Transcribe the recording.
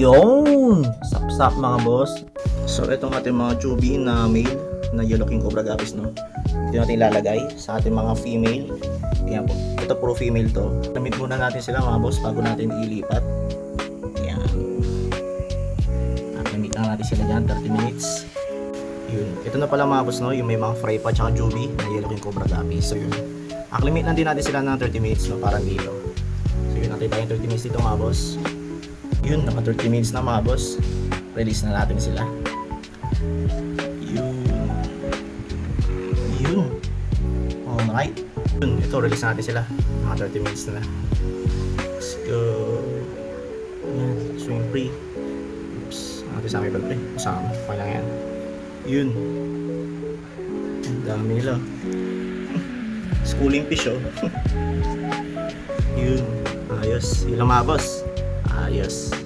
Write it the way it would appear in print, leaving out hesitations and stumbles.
Yun! Sapsap mga boss. So itong ating mga chubby na male na yellow king cobra gapis, no? Ito natin ilalagay sa ating mga female. Ayan po. Ito puro female to. Lamit muna natin sila mga boss bago natin ilipat. Ayan. Lamit lang natin sila dyan, 30 minutes. Yun. Ito na pala mga boss, no? Yung may mga fry pa tsaka chubby na yellow king cobra gapis. So yun. Acclimate lang din natin sila ng 30 minutes, no? Parang dito. So yun, natin tayong 30 minutes dito mga boss. Yun, naka 30 minutes na mga boss. Release na natin sila. Yun. Yun. Alright. Yun, ito, release na natin sila. Mga 30 minutes na. Let's go. Yan, swing free. Oops. Natin sa aking pre. Kasama. Okay lang yan. Yun. Ang dami nila. Schooling fish, oh. Yun. Ayos. Yun lang mga boss. Ayos.